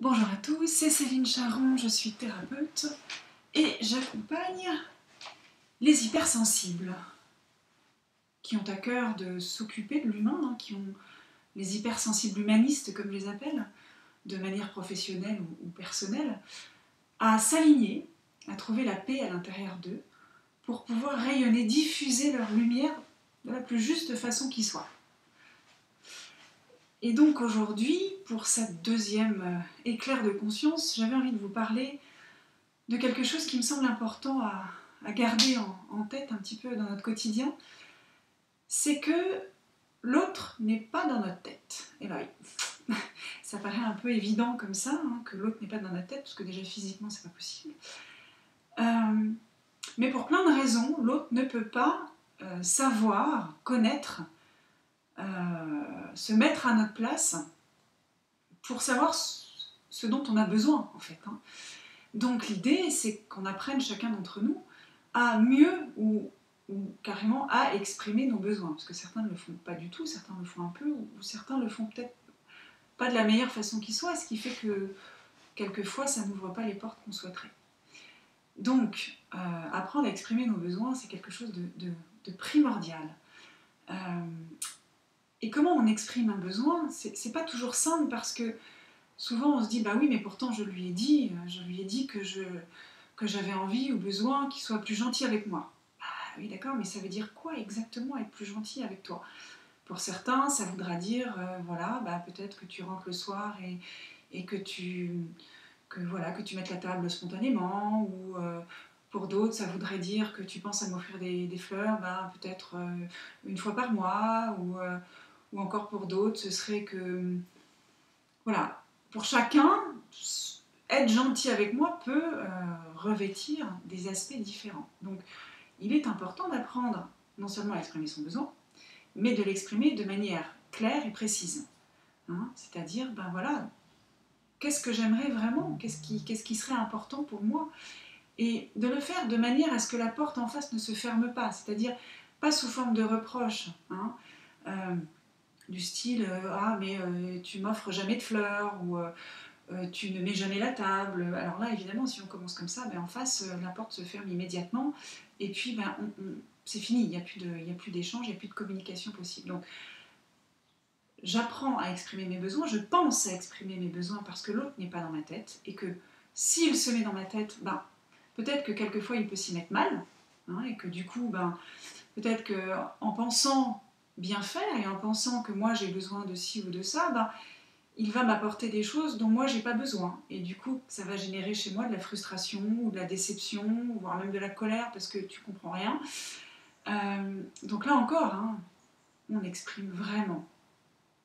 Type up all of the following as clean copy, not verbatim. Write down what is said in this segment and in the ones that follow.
Bonjour à tous, c'est Céline Charon, je suis thérapeute et j'accompagne les hypersensibles qui ont à cœur de s'occuper de l'humain, qui ont les hypersensibles humanistes comme je les appelle, de manière professionnelle ou personnelle, à s'aligner, à trouver la paix à l'intérieur d'eux pour pouvoir rayonner, diffuser leur lumière de la plus juste façon qui soit. Et donc aujourd'hui, pour cette deuxième éclair de conscience, j'avais envie de vous parler de quelque chose qui me semble important à garder en tête un petit peu dans notre quotidien, c'est que l'autre n'est pas dans notre tête. Et bien oui, ça paraît un peu évident comme ça, que l'autre n'est pas dans notre tête, parce que déjà physiquement c'est pas possible. Mais pour plein de raisons, l'autre ne peut pas savoir, connaître, se mettre à notre place pour savoir ce dont on a besoin en fait. Donc l'idée, c'est qu'on apprenne chacun d'entre nous à mieux ou carrément à exprimer nos besoins. Parce que certains ne le font pas du tout, certains le font un peu, ou certains le font peut-être pas de la meilleure façon qui soit, ce qui fait que quelquefois ça n'ouvre pas les portes qu'on souhaiterait. Donc, apprendre à exprimer nos besoins, c'est quelque chose de primordial. Et comment on exprime un besoin, c'est pas toujours simple parce que souvent on se dit bah oui mais pourtant je lui ai dit que j'avais envie ou besoin qu'il soit plus gentil avec moi. Ah oui d'accord, mais ça veut dire quoi exactement être plus gentil avec toi? Pour certains ça voudra dire voilà peut-être que tu rentres le soir et que tu mettes la table spontanément, ou pour d'autres ça voudrait dire que tu penses à m'offrir des fleurs peut-être une fois par mois, ou encore pour d'autres ce serait que voilà, pour chacun, être gentil avec moi peut revêtir des aspects différents. Donc, il est important d'apprendre non seulement à exprimer son besoin, mais de l'exprimer de manière claire et précise. C'est-à-dire, qu'est-ce que j'aimerais vraiment? Qu'est-ce qui serait important pour moi? Et de le faire de manière à ce que la porte en face ne se ferme pas, c'est-à-dire pas sous forme de reproche. Du style ah mais tu m'offres jamais de fleurs, ou tu ne mets jamais la table. Alors là évidemment si on commence comme ça, en face la porte se ferme immédiatement et puis c'est fini, il n'y a plus d'échange, il n'y a plus de communication possible. Donc j'apprends à exprimer mes besoins, je pense à exprimer mes besoins parce que l'autre n'est pas dans ma tête, et que s'il se met dans ma tête, peut-être que quelquefois il peut s'y mettre mal, et que du coup peut-être qu'en pensant bien faire et en pensant que moi j'ai besoin de ci ou de ça, il va m'apporter des choses dont moi j'ai pas besoin, et du coup ça va générer chez moi de la frustration ou de la déception, voire même de la colère parce que tu comprends rien. Donc là encore, on exprime vraiment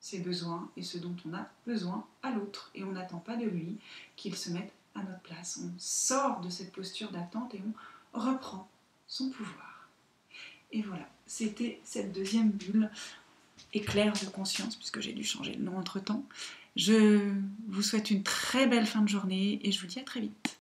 ses besoins et ce dont on a besoin à l'autre, et on n'attend pas de lui qu'il se mette à notre place. On sort de cette posture d'attente et on reprend son pouvoir. Et voilà, c'était cette deuxième bulle éclair de conscience, puisque j'ai dû changer le nom entre temps. Je vous souhaite une très belle fin de journée et je vous dis à très vite.